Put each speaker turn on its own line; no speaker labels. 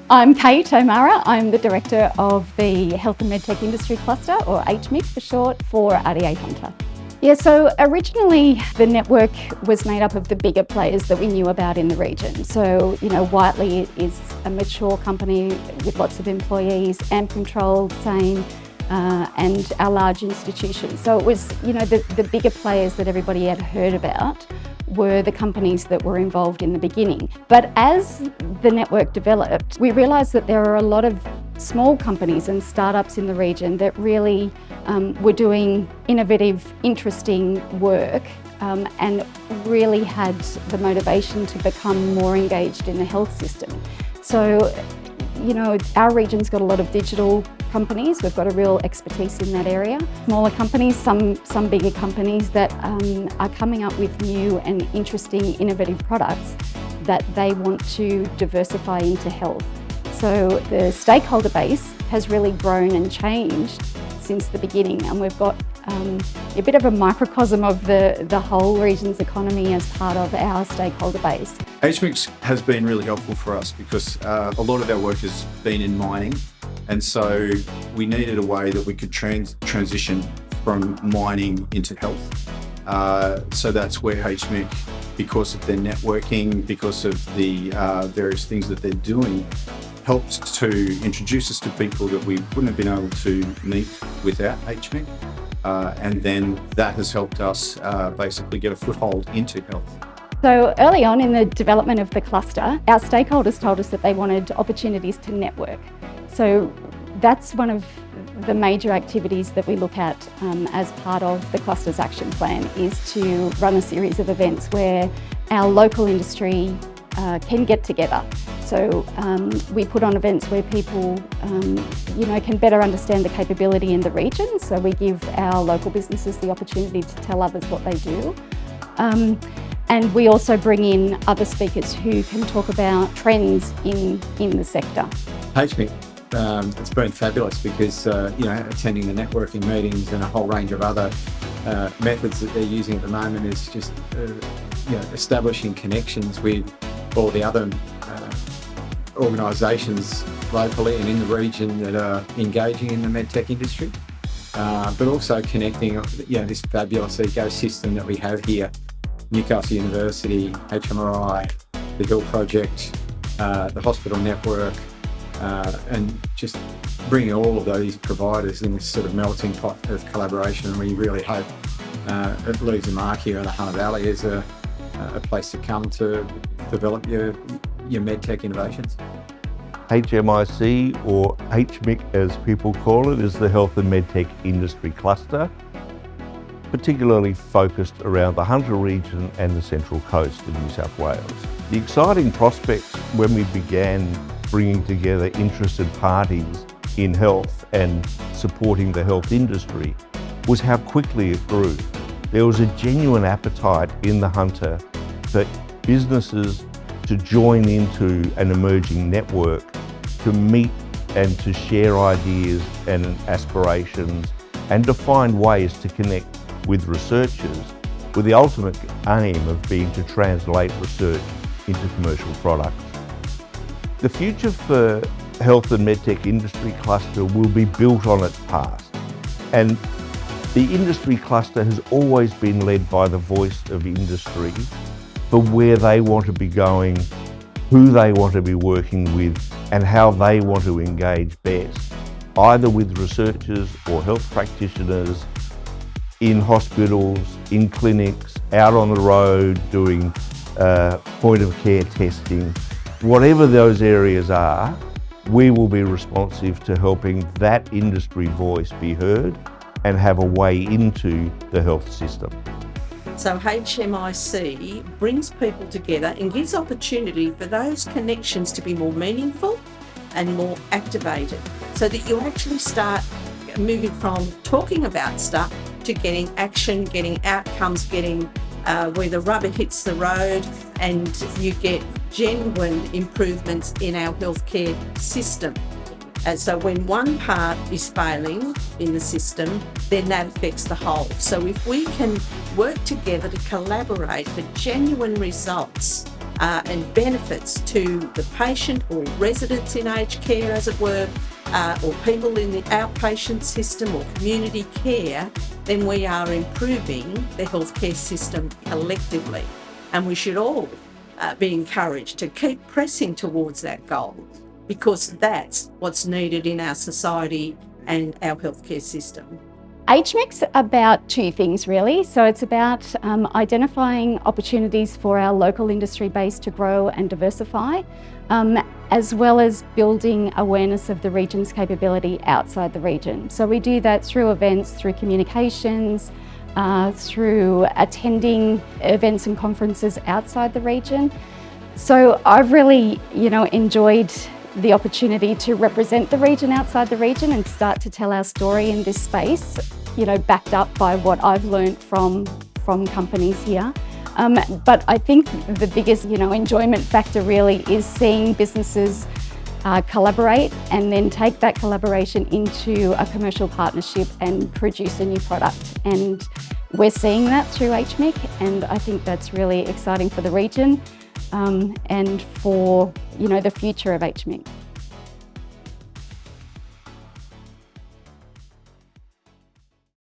I'm Kate O'Mara. I'm the Director of the Health and Medtech Industry Cluster, or HMIC for short, for RDA Hunter. Yeah, so originally the network was made up of the bigger players that we knew about in the region. So, Whiteley is a mature company with lots of employees, Ampcontrol, same, and our large institutions. So it was, the bigger players that everybody had heard about were the companies that were involved in the beginning. But as the network developed, we realised that there are a lot of small companies and startups in the region that really were doing innovative, interesting work and really had the motivation to become more engaged in the health system. So, our region's got a lot of digital companies. We've got a real expertise in that area. Smaller companies, some bigger companies that are coming up with new and interesting, innovative products that they want to diversify into health. So the stakeholder base has really grown and changed since the beginning, and we've got a bit of a microcosm of the whole region's economy as part of our stakeholder base.
HMIC has been really helpful for us because a lot of our work has been in mining, and so we needed a way that we could transition from mining into health. So that's where HMIC, because of their networking, because of the various things that they're doing, helped to introduce us to people that we wouldn't have been able to meet without HMIC. And then that has helped us basically get a foothold into health.
So early on in the development of the cluster, our stakeholders told us that they wanted opportunities to network. So that's one of the major activities that we look at as part of the cluster's action plan, is to run a series of events where our local industry can get together. So we put on events where people can better understand the capability in the region. So we give our local businesses the opportunity to tell others what they do. And we also bring in other speakers who can talk about trends in the sector.
HMIC, it's been fabulous because attending the networking meetings and a whole range of other methods that they're using at the moment is just establishing connections with all the other organisations locally and in the region that are engaging in the medtech industry, but also connecting this fabulous ecosystem that we have here. Newcastle University, HMIC, the Hill Project, the hospital network, and just bringing all of those providers in this sort of melting pot of collaboration. And we really hope it leaves a mark here in the Hunter Valley as a place to come to develop your medtech innovations.
HMIC, or HMIC as people call it, is the Health and Medtech Industry Cluster, particularly focused around the Hunter region and the Central Coast of New South Wales. The exciting prospects when we began bringing together interested parties in health and supporting the health industry was how quickly it grew. There was a genuine appetite in the Hunter for businesses to join into an emerging network, to meet and to share ideas and aspirations, and to find ways to connect with researchers, with the ultimate aim of being to translate research into commercial products. The future for Health and Medtech Industry Cluster will be built on its past, and the industry cluster has always been led by the voice of industry for where they want to be going, who they want to be working with, and how they want to engage best, either with researchers or health practitioners, in hospitals, in clinics, out on the road doing point of care testing. Whatever those areas are, we will be responsive to helping that industry voice be heard and have a way into the health system.
So HMIC brings people together and gives opportunity for those connections to be more meaningful and more activated, so that you actually start moving from talking about stuff to getting action, getting outcomes, getting where the rubber hits the road, and you get genuine improvements in our healthcare system. And so when one part is failing in the system, then that affects the whole. So if we can work together to collaborate for genuine results and benefits to the patient or residents in aged care, as it were, or people in the outpatient system or community care, then we are improving the healthcare system collectively. And we should all be encouraged to keep pressing towards that goal, because that's what's needed in our society and our healthcare system.
HMIC's about two things really. So it's about identifying opportunities for our local industry base to grow and diversify, as well as building awareness of the region's capability outside the region. So we do that through events, through communications, through attending events and conferences outside the region. So I've really, enjoyed the opportunity to represent the region outside the region and start to tell our story in this space, backed up by what I've learned from companies here. But I think the biggest, enjoyment factor really is seeing businesses collaborate and then take that collaboration into a commercial partnership and produce a new product. And we're seeing that through HMIC, and I think that's really exciting for the region and for the future of HMIC.